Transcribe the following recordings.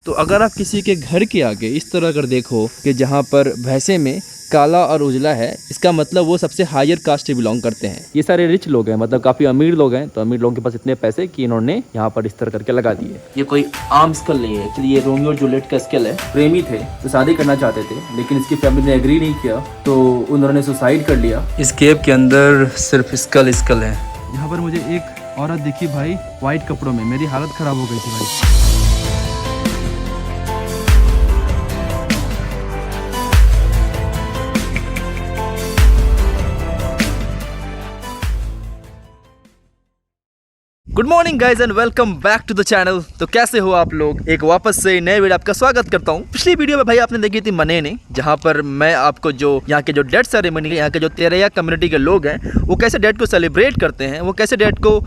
तो अगर आप किसी के घर के आगे इस तरह अगर देखो कि जहाँ पर भैंसे में काला और उजला है, इसका मतलब वो सबसे हायर कास्ट से बिलोंग करते हैं। ये सारे रिच लोग हैं, मतलब काफ़ी अमीर लोग हैं। तो अमीर लोगों के पास इतने पैसे कि इन्होंने यहाँ पर इस तरह करके लगा दिए। ये कोई आम स्कल नहीं है, एक्चुअली ये रोमियो और जूलियट का स्कल है। प्रेमी थे तो शादी करना चाहते थे, लेकिन इसकी फैमिली ने एग्री नहीं किया तो उन्होंने सुसाइड कर लिया। इस केव के अंदर सिर्फ स्कल है। यहाँ पर मुझे एक औरत दिखी भाई, व्हाइट कपड़ों में। मेरी हालत ख़राब हो गई थी भाई। Good morning guys and welcome back to the channel. तो कैसे हो आप लोग? एक वापस से नए वीडियो आपका स्वागत करता हूँ। पिछली वीडियो में भाई आपने देखी थी मनेने, जहाँ पर मैं आपको जो यहाँ के जो डेथ सेरेमनी, यहाँ के जो तेरैया कम्युनिटी के लोग हैं वो कैसे डेथ को सेलिब्रेट करते हैं, वो कैसे डेथ को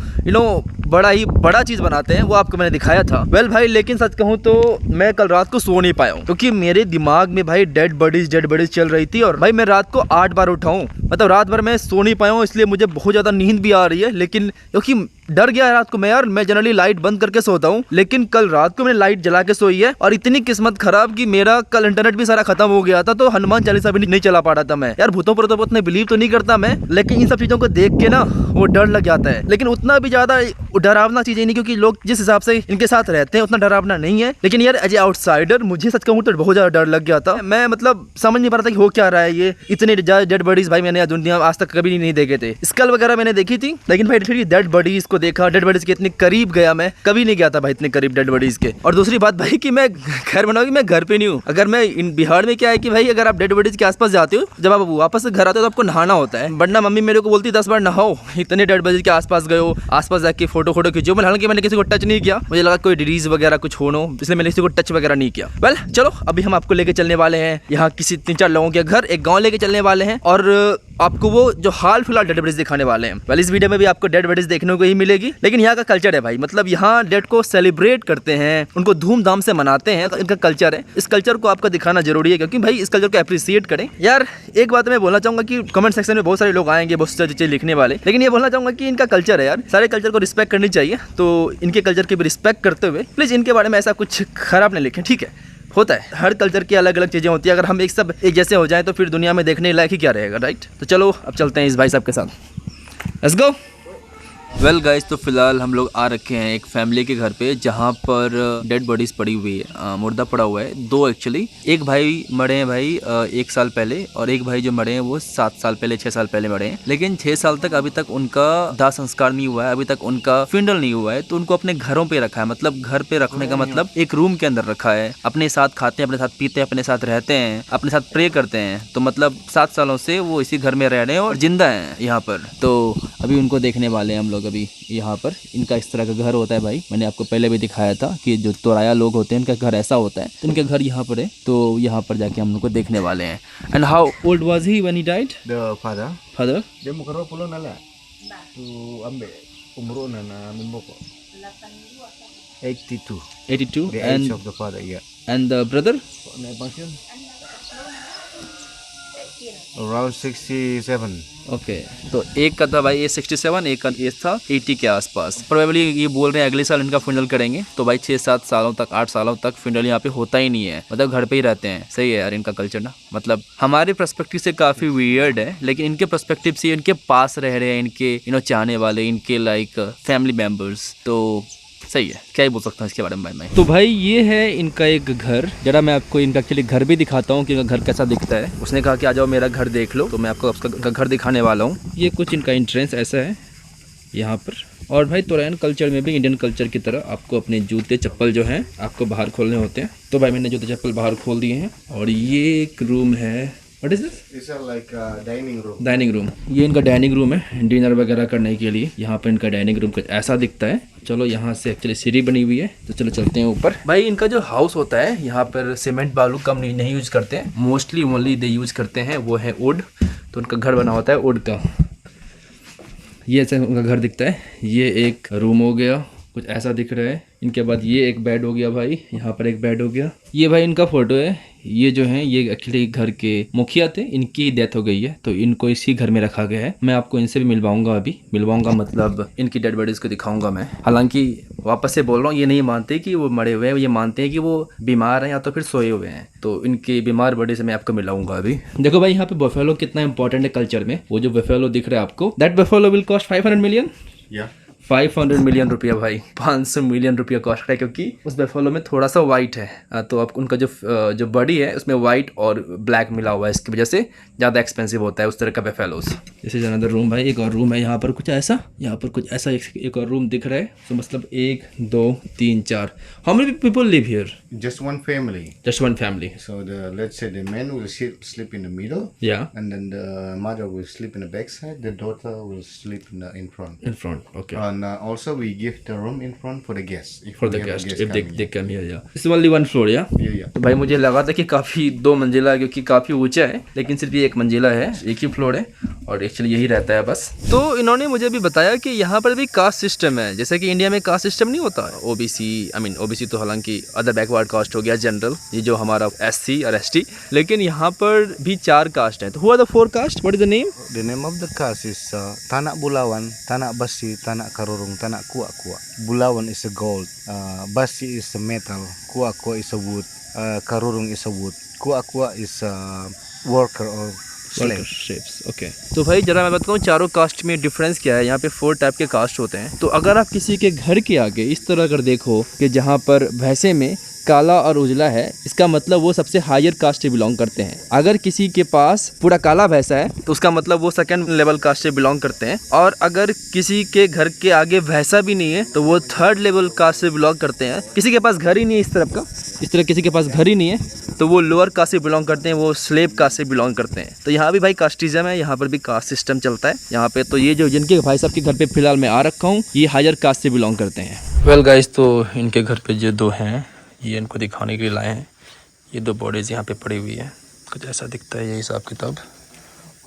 बड़ा ही बड़ा चीज़ बनाते हैं, वो आपको मैंने दिखाया था। वेल भाई, लेकिन सच कहूँ तो मैं कल रात को सो नहीं पाया हूँ, क्योंकि मेरे दिमाग में भाई डेड बॉडीज चल रही थी। और भाई मैं रात को 8 बार उठा हूँ, मतलब रात भर मैं सो नहीं पाया हूँ, इसलिए मुझे बहुत ज़्यादा नींद भी आ रही है। लेकिन क्योंकि डर गया रात को मैं यार, मैं जनरली लाइट बंद करके सोता हूँ, लेकिन कल रात को मैंने लाइट जला के सोई है। और इतनी किस्मत खराब कि मेरा कल इंटरनेट भी सारा खत्म हो गया था, तो हनुमान चालीसा भी नहीं चला पा रहा था मैं। यार भूतों पर तो उतने बिलीव तो नहीं करता मैं, लेकिन इन सब चीज़ों को देख के ना वो डर लग जाता है। लेकिन उतना भी ज़्यादा डरावना चीज़ें नहीं, क्योंकि लोग जिस हिसाब से इनके साथ रहते हैं उतना डरावना नहीं है। लेकिन यार एज ए आउटसाइडर मुझे सच कहूँ तो बहुत ज़्यादा डर लग गया था। मैं मतलब समझ नहीं पा रहा था कि हो क्या रहा है। ये इतने डेड बॉडीज भाई मैंने दुनिया आज तक कभी नहीं देखे थे। स्कल वगैरह मैंने देखी थी, लेकिन भाई फिर डेड बॉडीज को देखा, डेड बॉडीज के इतने करीब गया मैं कभी नहीं गया था भाई, इतने करीब डेड बॉडीज के। और दूसरी बात भाई कि मैं घर बनाऊंगी, मैं घर पे नहीं हूँ। अगर मैं इन बिहार में क्या है कि भाई अगर आप डेड बॉडीज के आसपास जाते हो, जब आप वापस घर आते हो तो आपको नहाना होता है। वरना मम्मी मेरे को बोलती 10 बार नहाओ, इतने डेड बॉडीज के आसपास गए हो, आसपास जाके फोटो खींचो। हालांकि मैंने किसी को टच नहीं किया, मुझे लगा कोई डिजीज वगैरह कुछ हो, इसलिए मैंने किसी को टच वगैरह नहीं किया। वेल चलो, अभी हम आपको लेके चलने वाले हैं यहाँ किसी 3-4 लोगों के घर, एक गाँव लेके चलने वाले हैं और आपको वो जो हाल फिलहाल डेड बॉडीज दिखाने वाले हैं। वेल इस वीडियो में भी आपको डेड बॉडीज देखने को ही मिलेगी। लेकिन यहाँ का कल्चर है भाई, मतलब यहाँ डेड को सेलिब्रेट करते हैं, उनको धूमधाम से मनाते हैं, इनका कल्चर है। इस कल्चर को आपको दिखाना जरूरी है, क्योंकि भाई इस कल्चर को अप्रिशिएट करें। यार एक बात मैं बोलना चाहूंगा कि कमेंट सेक्शन में बहुत सारे लोग आएंगे बहुत सारी चीजें लिखने वाले, लेकिन ये बोलना चाहूंगा कि इनका कल्चर है यार, सारे कल्चर को रिस्पेक्ट करनी चाहिए। तो इनके कल्चर की भी रिस्पेक्ट करते हुए प्लीज इनके बारे में ऐसा कुछ खराब नहीं लिखें, ठीक है? होता है, हर कल्चर की अलग अलग चीज़ें होती है। अगर हम एक जैसे हो जाए तो फिर दुनिया में देखने लायक ही क्या रहेगा, राइट? तो चलो अब चलते हैं इस भाई साहब के साथ, लेट्स गो। वेल गाइस, तो फिलहाल हम लोग आ रखे हैं एक फैमिली के घर पे, जहाँ पर डेड बॉडीज पड़ी हुई है, मुर्दा पड़ा हुआ है। 2 एक्चुअली, एक भाई मरे हैं भाई 1 साल पहले, और एक भाई जो मरे हैं वो 7 साल पहले 6 साल पहले मरे हैं। लेकिन 6 साल तक अभी तक उनका दाह संस्कार नहीं हुआ है, अभी तक उनका फ्यूनरल नहीं हुआ है। तो उनको अपने घरों पे रखा है, मतलब घर पे रखने का मतलब एक रूम के अंदर रखा है। अपने साथ खाते हैं, अपने साथ पीते हैं, अपने साथ रहते हैं, अपने साथ प्रे करते हैं। तो मतलब 7 सालों से वो इसी घर में रह रहे हैं और जिंदा हैं यहाँ पर। तो अभी उनको देखने वाले हैं हम लोग। अभी यहाँ पर इनका इस तरह का घर होता है भाई, मैंने आपको पहले भी दिखाया था कि जो तोराया लोग होते हैं उनका घर ऐसा होता है। तो इनका घर यहाँ पर है, तो यहाँ पर जाके हम लोग को देखने वाले हैं। And how old was he when he died? The father dia mau kerja pulau nala tu ambil umur nana mimboko 82 the age of the father, yeah. And the brother naik pensiun around 67. Okay तो एक का था भाई ये 67, एक का as था 80 के आसपास। प्रोबेबली ये बोल रहे हैं अगले साल इनका फ्यूनरल करेंगे। तो भाई 6-7 सालों तक 8 सालों तक फ्यूनरल यहाँ पे होता ही नहीं है, मतलब घर पे ही रहते हैं। सही है यार इनका कल्चर ना, मतलब हमारे पर्सपेक्टिव से काफ़ी वियर्ड है, लेकिन इनके पर्सपेक्टिव से इनके पास रह रहे हैं इनके चाहने वाले, इनके लाइक फैमिली मेम्बर्स। तो सही है, क्या ही बोल सकता हूँ इसके बारे में भाई मैं। तो भाई ये है इनका एक घर, जरा मैं आपको इनका एक्चुअली घर भी दिखाता हूँ कि इनका घर कैसा दिखता है। उसने कहा कि आ जाओ मेरा घर देख लो, तो मैं आपको उसका घर दिखाने वाला हूँ। ये कुछ इनका एंट्रेंस ऐसा है यहाँ पर। और भाई तोरायन कल्चर में भी इंडियन कल्चर की तरह आपको अपने जूते चप्पल जो हैं आपको बाहर खोलने होते हैं। तो भाई मैंने जूते चप्पल बाहर खोल दिए हैं। और ये एक रूम है, what is this? These are like dining room. Dining room. ये इनका डाइनिंग रूम है डिनर वगैरह करने के लिए। यहाँ पर इनका डाइनिंग रूम कुछ ऐसा दिखता है। चलो यहाँ से एक्चुअली सीढ़ी बनी हुई है, तो चलो चलते हैं ऊपर। भाई इनका जो हाउस होता है यहाँ पर सीमेंट बालू कम नहीं यूज करते हैं, मोस्टली ओनली दे यूज करते हैं वो है वुड। तो उनका घर बना होता है वुड का। ये ऐसे उनका घर दिखता है। ये एक रूम हो गया, कुछ ऐसा दिख रहा है। इनके बाद ये एक बेड हो गया भाई, यहाँ पर एक बेड हो गया। ये भाई इनका फोटो है। ये जो है ये एक्चुअली घर के मुखिया थे, इनकी डेथ हो गई है तो इनको इसी घर में रखा गया है। मैं आपको इनसे भी मिलवाऊंगा, अभी मिलवाऊंगा मतलब इनकी डेड बॉडीज को दिखाऊंगा मैं। हालांकि वापस से बोल रहा हूँ, ये नहीं मानते कि वो मरे हुए हैं, ये मानते हैं कि वो बीमार हैं या तो फिर सोए हुए हैं। तो इनकी बीमार बॉडी से मैं आपको मिलाऊंगा अभी। देखो भाई यहाँ पे बफेलो कितना इंपॉर्टेंट है कल्चर में। वो जो बफेलो दिख रहा है आपको, that buffalo will cost 500 million. 500 million रुपया भाई, 500 मिलियन रुपया कॉस्ट है, क्योंकि उस बफेलो में थोड़ा सा वाइट है। तो अब उनका जो बॉडी है उसमें वाइट और ब्लैक मिला हुआ है, इसकी वजह से ज़्यादा एक्सपेंसिव होता है उस तरह का buffaloes. This is another room भाई, एक और रूम है यहाँ पर कुछ ऐसा, यहाँ पर कुछ ऐसा एक और रूम दिख रहा है। तो मतलब 1 2 3 4, how many people live here? Just one family. Just one family. So let's say the man will sleep in the middle. Yeah. And then the mother will sleep in the back side. The daughter will sleep in front. In front, okay. And also we give the room in front for the guests. For the guests, if they come here, yeah. This is only one floor, yeah? Yeah. तो भाई मुझे लगा था कि काफ़ी 2 मंजिला है, क्योंकि काफ़ी ऊंचा है, लेकिन सिर्फ ये 1 मंजिला है, एक ही फ्लोर है और एक्चुअली यही रहता है बस। तो इन्होंने मुझे भी बताया कि यहाँ पर भी कास्ट सिस्टम है, जैसे कि इंडिया में कास्ट सिस्टम नहीं होता। ओबीसी, आई मीन ओबीसी तो हालांकि अदर बैकवर्ड कास्ट हो गया, जनरल, ये जो हमारा एससी और एसटी, लेकिन यहाँ पर भी 4 कास्ट हैं। तो हुआ the 4 caste, what is the name? The name of the caste is Tanak Bulawan, Tanak Basi, Tanak Karurung, Tanak Kuak. Bulawan is a gold, Basi is a metal, Kuak is a wood, Karurung is a wood, Kuak is a worker or slave. Okay. तो भाई जरा मैं बताऊँ चारों cast में difference क्या है। यहाँ पे 4 टाइप के कास्ट होते हैं। तो अगर आप किसी के घर के आगे इस तरह अगर देखो कि जहाँ पर भैंसे में काला और उजला है, इसका मतलब वो सबसे हायर कास्ट से बिलोंग करते हैं। अगर किसी के पास पूरा काला भैंसा है तो उसका मतलब वो सेकंड लेवल कास्ट से बिलोंग करते हैं। और अगर किसी के घर के आगे भैंसा भी नहीं है तो वो थर्ड लेवल कास्ट से बिलोंग करते हैं। किसी के पास घर ही नहीं है इस तरफ का, इस तरह किसी के पास घर ही नहीं है तो वो लोअर कास्ट से बिलोंग करते हैं, वो स्लेव कास्ट से बिलोंग करते हैं। तो यहाँ भी भाई कास्टिज्म है, यहाँ पर भी कास्ट सिस्टम चलता है यहाँ पे। तो ये जो जिनके भाई साहब के घर पे फिलहाल मैं आ रखा हूँ, ये हायर कास्ट से बिलोंग करते हैं। वेल गाइस, तो इनके घर पे जो 2 हैं ये इनको दिखाने के लिए लाए हैं। ये 2 बॉडीज़ यहाँ पे पड़ी हुई है, कुछ ऐसा दिखता है ये हिसाब किताब।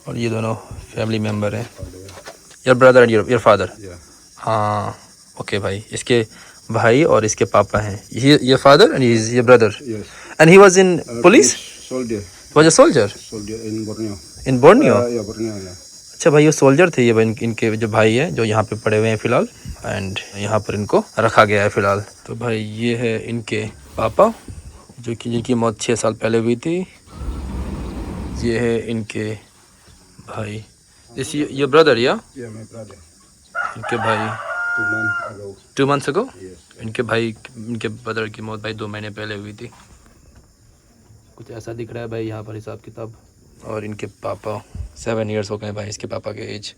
और ये दोनों फैमिली मेम्बर हैं, your brother and your father. हाँ ओके भाई, इसके भाई और इसके पापा हैं। ये फादर एंड ये brother. And he was in police, was a soldier in Borneo. अच्छा भाई, ये सोल्जर थे। ये इनके जो भाई है जो यहाँ पे पड़े हुए हैं फिलहाल, एंड यहाँ पर इनको रखा गया है फिलहाल। तो भाई ये है इनके पापा जो कि जिनकी मौत 6 साल पहले हुई थी। ये है इनके भाई, दिस योर ब्रदर या? इनके भाई 2 months ago? इनके भाई, इनके ब्रदर की मौत भाई 2 महीने पहले हुई थी। कुछ ऐसा दिख रहा है भाई यहाँ पर हिसाब किताब। और इनके पापा 7 years हो गए भाई इसके पापा के एज।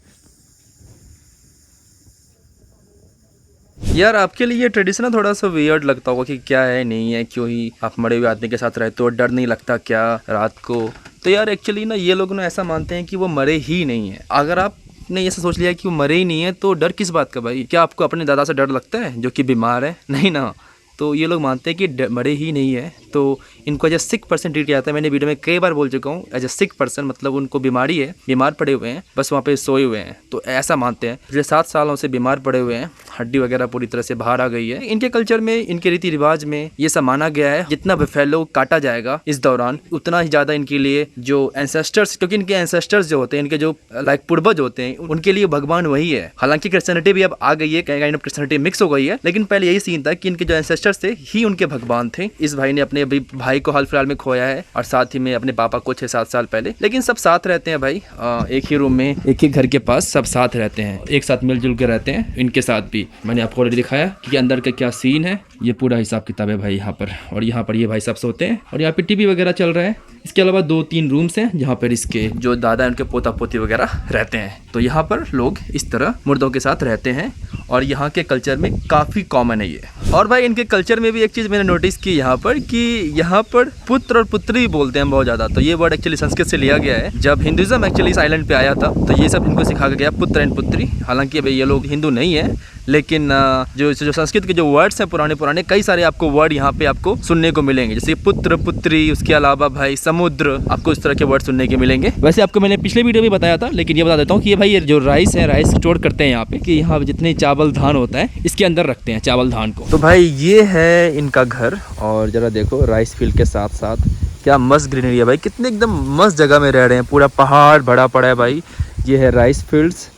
यार आपके लिए ये ट्रेडिशन थोड़ा सा वियर्ड लगता होगा कि क्या है नहीं है, क्यों ही आप मरे हुए आदमी के साथ रहते हो, डर नहीं लगता क्या रात को? तो यार एक्चुअली ना ये लोग ना ऐसा मानते हैं कि वो मरे ही नहीं है। अगर आपने ऐसा सोच लिया कि वो मरे ही नहीं है तो डर किस बात का भाई? क्या आपको अपने दादा से डर लगता है जो कि बीमार है? नहीं ना। तो ये लोग मानते हैं कि मरे ही नहीं है, तो इनको as a sick person treat किया जाता है। मैंने वीडियो में कई बार बोल चुका हूँ, एज ए सिक पर्सन मतलब उनको बीमारी है, बीमार पड़े हुए हैं, बस वहाँ पे सोए हुए हैं। तो ऐसा मानते हैं। पिछले 7 सालों से बीमार पड़े हुए हैं, हड्डी वगैरह पूरी तरह से बाहर आ गई है। इनके कल्चर में, इनके रीति रिवाज में ये सब माना गया है, जितना बफेलो काटा जाएगा इस दौरान उतना ही ज़्यादा इनके लिए जो एंसेस्टर्स, क्योंकि इनके एंसेस्टर्स जो होते हैं, इनके जो लाइक पूर्वज होते हैं, उनके लिए भगवान वही है। हालांकि क्रिश्चियनिटी भी अब आ गई है, काइंड ऑफ क्रिश्चियनिटी मिक्स हो गई है, लेकिन पहले यही सीन था कि इनके जो एंसेस्टर्स थे ही उनके भगवान थे। इस भाई ने अपने अभी भाई को हाल फिलहाल में खोया है और साथ ही में अपने पापा को 6-7 साल पहले। लेकिन सब साथ रहते हैं भाई, एक ही रूम में, एक ही घर के पास सब साथ रहते हैं, एक साथ मिलजुल के रहते हैं। इनके साथ भी मैंने आपको ऑलरेडी दिखाया कि अंदर का क्या सीन है। ये पूरा हिसाब किताब है भाई यहाँ पर। और यहाँ पर ये भाई सब सोते हैं और यहाँ पे टीवी वगैरह चल रहा है। इसके अलावा 2-3 रूम्स हैं जहाँ पर इसके जो दादा है उनके पोता पोती वगैरह रहते हैं। तो यहाँ पर लोग इस तरह मुर्दों के साथ रहते हैं और यहाँ के कल्चर में काफ़ी कॉमन है ये। और भाई इनके कल्चर में भी एक चीज़ मैंने नोटिस की यहाँ पर, कि यहाँ पर पुत्र और पुत्री बोलते हैं बहुत ज़्यादा। तो ये वर्ड एक्चुअली संस्कृत से लिया गया है। जब हिंदुज़म एक्चुअली इस आइलैंड पे आया था तो ये सब इनको सिखाया गया, पुत्र एंड पुत्री। हालांकि अभी ये लोग हिंदू नहीं है, लेकिन जो संस्कृत के जो वर्ड्स हैं पुराने पुराने, कई सारे आपको वर्ड यहाँ पे आपको सुनने को मिलेंगे, जैसे पुत्र पुत्री, उसके अलावा भाई समुद्र, आपको इस तरह के वर्ड सुनने के मिलेंगे। वैसे आपको मैंने पिछले वीडियो में बताया था, लेकिन ये बता देता हूँ कि ये भाई जो राइस है, राइस स्टोर करते हैं यहाँ पे, कि यहाँ जितने चावल धान होता है इसके अंदर रखते हैं चावल धान को। तो भाई ये है इनका घर, और जरा देखो राइस फील्ड के साथ साथ क्या मस्त ग्रीनरी है भाई, कितने एकदम मस्त जगह में रह रहे हैं। पूरा पहाड़ भरा पड़ा है भाई। ये है राइस फील्ड्स,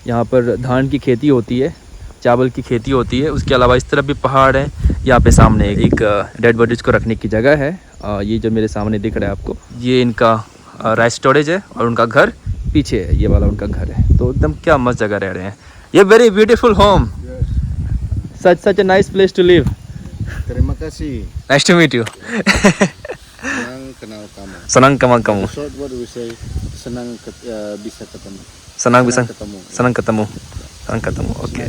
यहाँ पर धान की खेती होती है, चावल की खेती होती है। उसके अलावा इस तरफ भी पहाड़ है। यहाँ पे सामने एक डेड बॉडीज को रखने की जगह है। ये जो मेरे सामने दिख रहा है आपको, ये इनका राइस स्टोरेज है, और उनका घर पीछे है, ये वाला उनका घर है। तो एकदम क्या मस्त जगह रह रहे हैं। ये very beautiful home, such a nice place to live. Terima kasih. Nice to meet you. Senang kenal kamu. Senang kenal kamu. Short word we say senang bisa ketemu. Senang bisa ketemu. senang ketemu. Senang ketemu. Okay,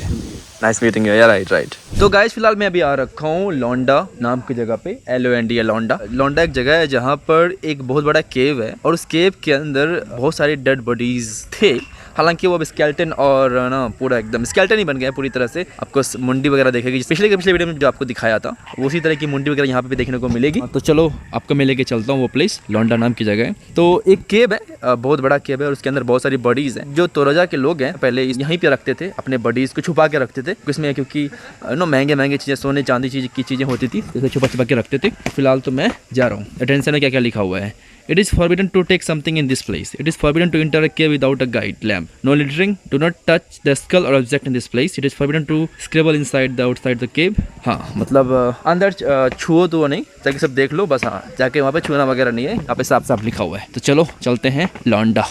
nice meeting you. या right. तो guys फिलहाल मैं अभी आ रखा हूँ लौंडा नाम की जगह पे, LONDA लौंडा। लौंडा एक जगह है जहाँ पर एक बहुत बड़ा केव है, और उस केव के अंदर बहुत सारे डेड बॉडीज थे। हालांकि वो अब स्केल्टन और ना पूरा एकदम स्केल्टन ही बन गया पूरी तरह से। आपको मुंडी वगैरह देखेगी, पिछले वीडियो में जो आपको दिखाया था उसी तरह की मुंडी वगैरह यहाँ पे भी देखने को मिलेगी। तो चलो आपको मैं लेके चलता हूँ वो प्लेस, लौंडा नाम की जगह है। तो एक केव है, बहुत बड़ा केव है, और उसके अंदर बहुत सारी बॉडीज हैं। जो तोरजा के लोग हैं पहले यहीं पे रखते थे, अपने बॉडीज को छुपा के रखते थे इसमें, क्योंकि नो महंगे चीज़ें, सोने चांदी की चीज़ें होती थी, इसे छुपा के रखते थे। फिलहाल तो मैं जा रहा हूँ। अटेंशन में क्या क्या लिखा हुआ है। It is forbidden to take something in this place. It is forbidden to enter a cave without a guide lamp. No littering. Do not touch the skull or object in this place. It is forbidden to scribble inside the outside the cave. हाँ, मतलब अंदर छुओ तो नहीं, जाके सब देख लो बस। हाँ, जाके वहाँ पे छूना वगैरह नहीं है, यहाँ पे साफ साफ लिखा हुआ है। तो चलो चलते हैं लौंडा।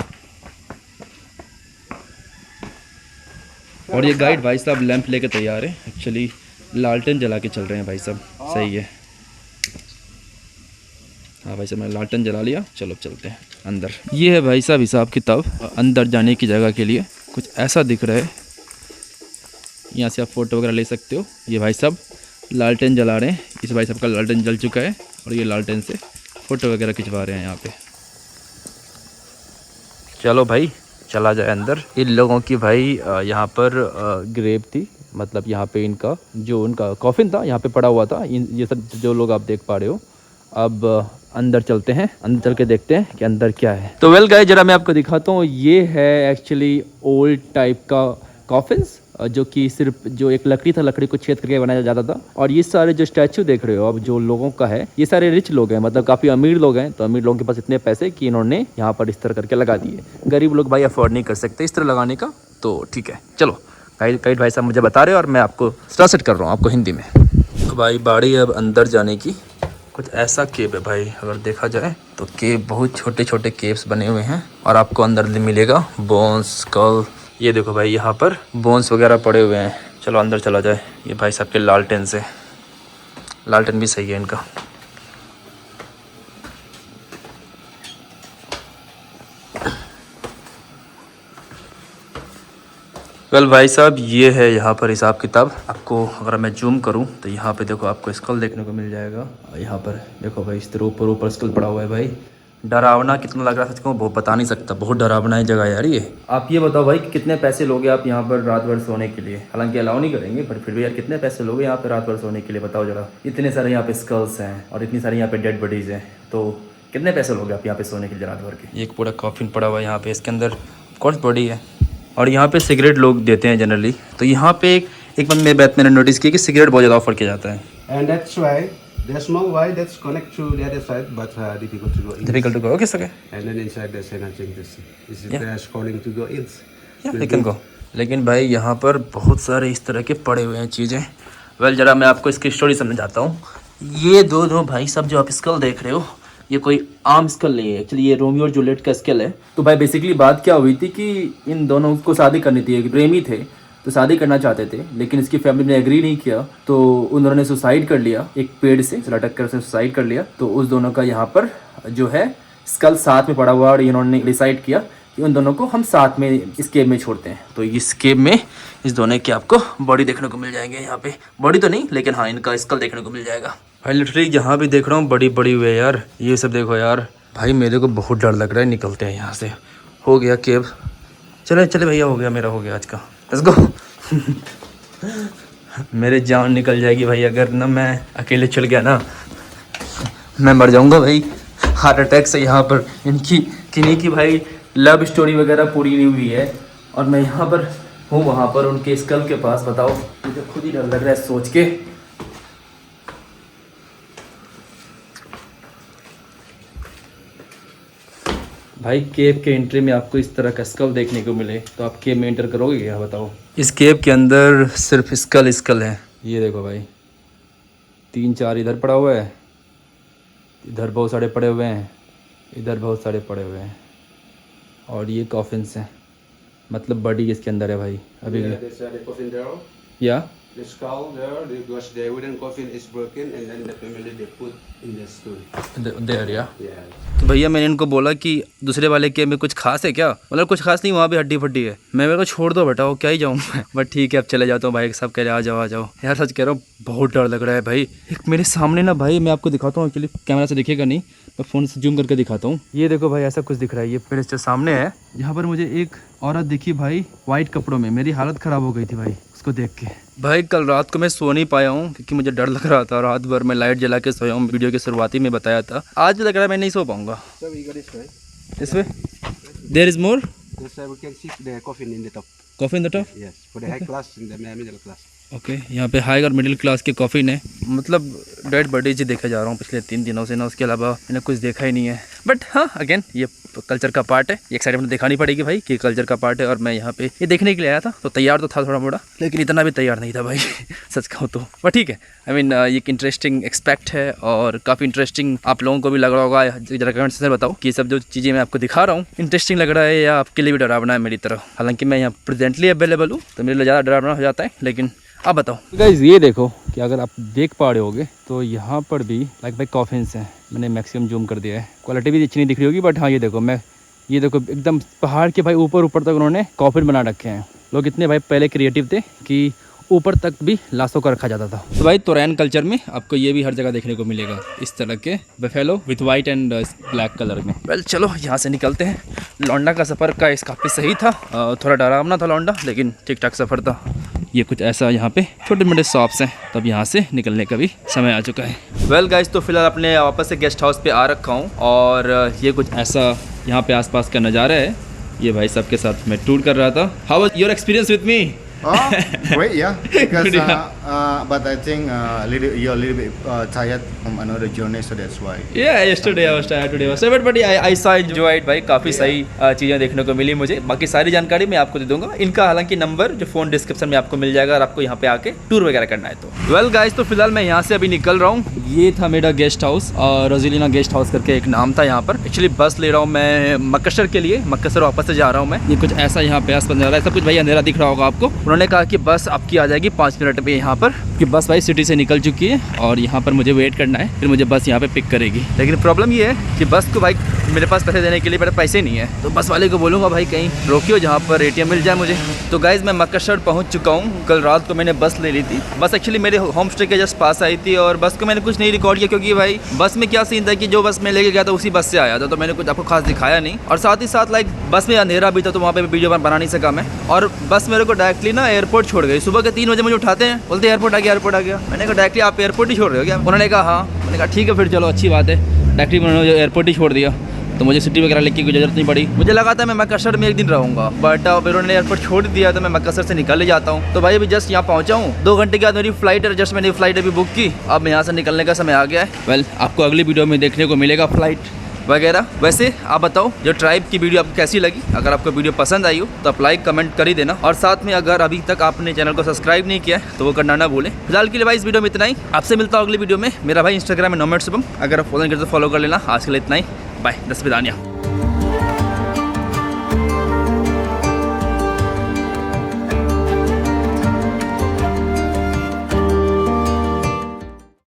और ये गाइड भाई साहब लैंप लेके तैयार है। एक्चुअली लालटेन जला के चल रहे हैं भाई साहब, सही है। हाँ भाई साहब, मैं लालटेन जला लिया। चलो चलते हैं अंदर। ये है भाई साहब हिसाब किताब अंदर जाने की जगह के लिए। कुछ ऐसा दिख रहा है, यहाँ से आप फ़ोटो वगैरह ले सकते हो। ये भाई साहब लालटेन जला रहे हैं। इस भाई साहब का लालटेन जल चुका है, और ये लालटेन से फ़ोटो वगैरह खिंचवा रहे हैं यहाँ पे। चलो भाई चला जाए अंदर। इन लोगों की भाई यहाँ पर ग्रेव थी, मतलब यहाँ पे इनका जो उनका कॉफिन था यहाँ पे पड़ा हुआ था। ये सब जो लोग आप देख पा रहे हो। अब अंदर चलते हैं, अंदर चल के देखते हैं कि अंदर क्या है। तो वेल गाइस, जरा मैं आपको दिखाता हूँ। ये है एक्चुअली ओल्ड टाइप का कॉफिन्स, जो कि सिर्फ जो एक लकड़ी था, लकड़ी को छेद करके बनाया जाता था। और ये सारे जो स्टैचू देख रहे हो अब जो लोगों का है, ये सारे रिच लोग हैं, मतलब काफ़ी अमीर लोग हैं। तो अमीर लोगों के पास इतने पैसे कि इन्होंने यहाँ पर इस तरह करके लगा दिए। गरीब लोग भाई अफोर्ड नहीं कर सकते इस तरह लगाने का। तो ठीक है, चलो गाइड भाई साहब मुझे बता रहे हो, और मैं आपको ट्रांसलेट कर रहा हूँ आपको हिंदी में। तो भाई बाड़ी अब अंदर जाने की। कुछ ऐसा केव है भाई, अगर देखा जाए तो केव बहुत छोटे छोटे केव्स बने हुए हैं, और आपको अंदर मिलेगा बोन्स, स्कल। ये देखो भाई, यहाँ पर बोन्स वगैरह पड़े हुए हैं। चलो अंदर चला जाए। ये भाई साहब के लालटेन से, लालटेन भी सही है इनका। वेल भाई साहब, ये है यहाँ पर हिसाब किताब। आपको अगर मैं जूम करूँ तो यहाँ पे देखो आपको स्कल देखने को मिल जाएगा। यहाँ पर देखो भाई, इस तरह ऊपर स्कल पड़ा हुआ है भाई। डरावना कितना लग रहा है सच को वो बता नहीं सकता, बहुत डरावना है जगह यार ये। आप ये बताओ भाई कि कितने पैसे लोगे आप यहाँ पर रात भर सोने के लिए? हालांकि अलाउ नहीं करेंगे, पर फिर भी यार कितने पैसे लोगे यहाँ पर रात भर सोने के लिए, बताओ जरा। इतने सारे यहाँ पे स्कल्स हैं, और इतनी सारी यहाँ पे डेड बॉडीज़ हैं, तो कितने पैसे लोगे आप यहाँ पे सोने के लिए रात भर के? एक पूरा कॉफिन पड़ा हुआ है यहाँ पे, इसके अंदर कौन बॉडी है। और यहाँ पे सिगरेट लोग देते हैं जनरली। तो यहाँ पे एक बात मैंने नोटिस की कि सिगरेट बहुत ज़्यादा ऑफर किया जाता है। And that's why there's no why that's connect to the other side, but difficult to go in. Difficult to go. Okay, okay. And then inside there's nothing to see. Is it there's calling to go in? Yeah, they can go. लेकिन भाई यहाँ पर बहुत सारे इस तरह के पड़े हुए हैं चीज़ें। वेल जरा मैं आपको इसकी स्टोरी समझाता हूँ। ये दो भाई सब जो आप स्कल देख रहे हो, ये कोई आम स्कल नहीं है। एक्चुअली ये रोमियो और जूलियट का स्कल है। तो भाई बेसिकली बात क्या हुई थी कि इन दोनों को शादी करनी थी, एक प्रेमी थे तो शादी करना चाहते थे, लेकिन इसकी फैमिली ने एग्री नहीं किया, तो उन दोनों ने सुसाइड कर लिया, एक पेड़ से लटक कर सुसाइड कर लिया। तो उस दोनों का यहाँ पर जो है स्कल साथ में पड़ा हुआ, और इन्होंने डिसाइड किया कि उन दोनों को हम साथ में इस केव में छोड़ते हैं। तो इस केव में इस दोनों की आपको बॉडी देखने को मिल जाएंगे। यहाँ पे बॉडी तो नहीं, लेकिन हाँ इनका स्कल देखने को मिल जाएगा। भाई लिटरली यहाँ भी देख रहा हूँ बड़ी बड़ी हुए यार, ये सब देखो यार। भाई मेरे को बहुत डर लग रहा है, निकलते हैं यहाँ से। हो गया केव, चले भैया, हो गया मेरा, हो गया आज का, लेट्स गो। मेरे जान निकल जाएगी भाई अगर ना मैं अकेले चल गया ना, मैं मर जाऊंगा भाई हार्ट अटैक से। यहाँ पर इनकी किन्हीं की भाई लव स्टोरी वगैरह पूरी नहीं हुई है और मैं यहाँ पर हूँ वहाँ पर उनके स्कल के पास। बताओ, मुझे खुद ही डर लग रहा है सोच के। भाई केव के एंट्री में आपको इस तरह का स्कल देखने को मिले तो आप केव में एंटर करोगे क्या? बताओ। इस केव के अंदर सिर्फ स्कल है। ये देखो भाई, 3-4 इधर पड़ा हुआ है, इधर बहुत सारे पड़े हुए हैं, इधर बहुत सारे पड़े हुए हैं और ये कॉफिन्स हैं, मतलब बॉडी इसके अंदर है भाई अभी भी। या The skull there, because the wooden coffin is broken, and then the family they put in the stone. There या। Yeah. तो भैया मैंने इनको बोला कि दूसरे वाले केव में कुछ खास है क्या? मतलब कुछ खास नहीं, वहाँ भी हड्डी फड्डी है। मैं मेरे को छोड़ दो बेटा, वो क्या ही जाऊँ मैं। बट ठीक है अब चले जाता हूँ भाई। सब कह रहे आ जाओ आ जाओ। यार सच कह रहा हूँ बहुत डर लग रहा है भाई। एक मेरे सामने ना भाई, मैं आपको दिखाता हूँ, एक्चुअली कैमरा से दिखेगा नहीं, मैं फ़ोन से जूम करके दिखाता हूँ। ये देखो भाई ऐसा कुछ दिख रहा है, ये मेरे जो सामने है। यहाँ पर मुझे एक औरत दिखी भाई वाइट कपड़ों में, मेरी हालत ख़राब हो गई थी भाई उसको देख के। भाई कल रात को मैं सो नहीं पाया हूँ क्योंकि मुझे डर लग रहा था। रात भर मैं लाइट जला के सोया हूँ, वीडियो के शुरुआती में बताया था। आज लग रहा है मैं नहीं सो पाऊँगा। So we got this way. This way? There is more? This we can see the coffin in the top. Coffee in the top? Yes, for the high class and the middle class. Okay यहाँ पे high और middle class के coffin है। मतलब dead bodies ही देखा जा रहा हूँ पिछले 3 दिनों से ना, उसके अलावा मैंने कुछ देखा ही नहीं है। बट हाँ अगेन ये कल्चर का पार्ट है, ये एक्साइटमेंट दिखानी पड़ेगी भाई कि कल्चर का पार्ट है। और मैं यहाँ पे ये देखने के लिए आया था तो तैयार तो था थोड़ा मोड़ा, लेकिन इतना भी तैयार नहीं था भाई सच कहूँ तो। बट ठीक है, आई मीन ये एक इंटरेस्टिंग एक्सपेक्ट है और काफ़ी इंटरेस्टिंग आप लोगों को भी लग रहा होगा। जरा कमेंट से बताओ कि सब जो चीज़ें मैं आपको दिखा रहा हूँ इंटरेस्टिंग लग रहा है या आपके लिए भी डरावना है मेरी तरह। हालांकि मैं यहाँ प्रेजेंटली अवेलेबल हूँ तो मेरे लिए ज़्यादा डरावना हो जाता है, लेकिन आप बताओ। गाइस ये देखो कि अगर आप देख पा रहे होगे तो यहाँ पर भी लाइक भाई कॉफिन्स हैं। मैंने मैक्सिमम जूम कर दिया है, क्वालिटी भी अच्छी नहीं दिख रही होगी बट हाँ ये देखो, मैं ये देखो एकदम पहाड़ के भाई ऊपर तक उन्होंने कॉफिन बना रखे हैं। लोग इतने भाई पहले क्रिएटिव थे कि ऊपर तक भी लाशों को रखा जाता था। तो भाई तोरैन कल्चर में आपको ये भी हर जगह देखने को मिलेगा, इस तरह के buffalo with white and black colour में। वेल चलो यहाँ से निकलते हैं। लौंडा का सफ़र का इस काफ़ी सही था, थोड़ा डरावना था लौंडा, लेकिन ठीक ठाक सफ़र था। ये कुछ ऐसा यहाँ पे छोटे मोटे शॉप्स हैं, तब यहाँ से निकलने का भी समय आ चुका है। वेल गाइस तो फिलहाल अपने वापस से गेस्ट हाउस पे आ रखा हूँ और ये कुछ ऐसा यहाँ पे आसपास का नज़ारा है। ये भाई सबके साथ मैं टूर कर रहा था। How was your experience with me? Oh, great, yeah. Because, but I think you're a little bit tired from another journey, so that's why. Yeah, yesterday I was tired, today was tired, but I saw enjoyed भाई। काफ़ी सही चीज़ें देखने को मिली मुझे। बाकी सारी जानकारी मैं आपको दे दूंगा। इनका हालांकि नंबर जो फ़ोन डिस्क्रिप्शन में आपको मिल जाएगा अगर आपको यहाँ पे आके टूर वगैरह करना है तो। वेल गाइस तो फिलहाल मैं यहाँ से अभी निकल रहा हूँ। ये था मेरा गेस्ट हाउस और रोजिलिना गेस्ट हाउस करके एक नाम था यहाँ पर। एक्चुअली बस ले रहा हूँ मैं मक्कसर के लिए, मक्कसर वापस से जा रहा हूँ मैं। ये कुछ ऐसा यहाँ पे आसपास नज़ारा है, सब कुछ भाई अंधेरा दिख रहा होगा आपको। उन्होंने कहा कि बस आपकी आ जाएगी 5 मिनट में यहाँ पर, कि बस भाई सिटी से निकल चुकी है और यहाँ पर मुझे वेट करना है, फिर मुझे बस यहाँ पे पिक करेगी। लेकिन प्रॉब्लम ये है कि बस को भाई मेरे पास पैसे देने के लिए मेरे पैसे नहीं है, तो बस वाले को बोलूँगा भाई कहीं रोकियो जहाँ पर ATM मिल जाए मुझे। तो गाइज़ मैं मक्कसर पहुँच चुका हूँ। कल रात को मैंने बस ले ली थी। बस एक्चुअली मेरे होम स्टे के जस्ट पास आई थी और बस को मैंने कुछ नहीं रिकॉर्ड किया क्योंकि भाई बस में क्या सीन था कि जो बस में लेके गया था उसी बस से आया था, तो मैंने कुछ आपको खास दिखाया नहीं। और साथ ही साथ लाइक बस में अंधेरा भी था तो वहाँ पे वीडियो बना नहीं सका मैं। और बस मेरे को डायरेक्टली ना एयरपोर्ट छोड़ गई। सुबह के 3 बजे मुझे उठाते हैं, बोलते एयरपोर्ट आ गया एयरपोर्ट आ गया। मैंने कहा डायरेक्टली आप एयरपोर्ट ही छोड़ रहे हो क्या? उन्होंने कहा हाँ। मैंने कहा ठीक है फिर चलो अच्छी बात है। डायरेक्टली उन्होंने एयरपोर्ट ही छोड़ दिया तो मुझे सिटी वगैरह लेके कोई ज़रूरत नहीं पड़ी। मुझे लगा था मैं मक्कसर में एक दिन रहूँगा बट फिर उन्होंने एयरपोर्ट छोड़ दिया तो मैं मक्कसर से निकल ही जाता हूँ। तो भाई अभी जस्ट यहाँ पहुँचा हूँ, 2 घंटे के बाद मेरी फ्लाइट है। जस्ट मैंने फ्लाइट अभी बुक की, अब मैं यहाँ से निकलने का समय आ गया है। वेल आपको अगली वीडियो में देखने को मिलेगा फ्लाइट वगैरह। वैसे आप बताओ जो ट्राइब की वीडियो आपको कैसी लगी? अगर आपको वीडियो पसंद आई हो तो आप लाइक कमेंट कर ही देना और साथ में अगर अभी तक आपने चैनल को सब्सक्राइब नहीं किया है तो वो करना ना भूलें। फिलहाल के लिए भाई इस वीडियो में इतना ही, आपसे मिलता हूँ अगली वीडियो में। मेरा भाई इंस्टाग्राम में नोमैड शुभम, अगर आप फॉलो नहीं करते तो फॉलो कर लेना। आज के लिए इतना ही, बाय, दस विदानिया।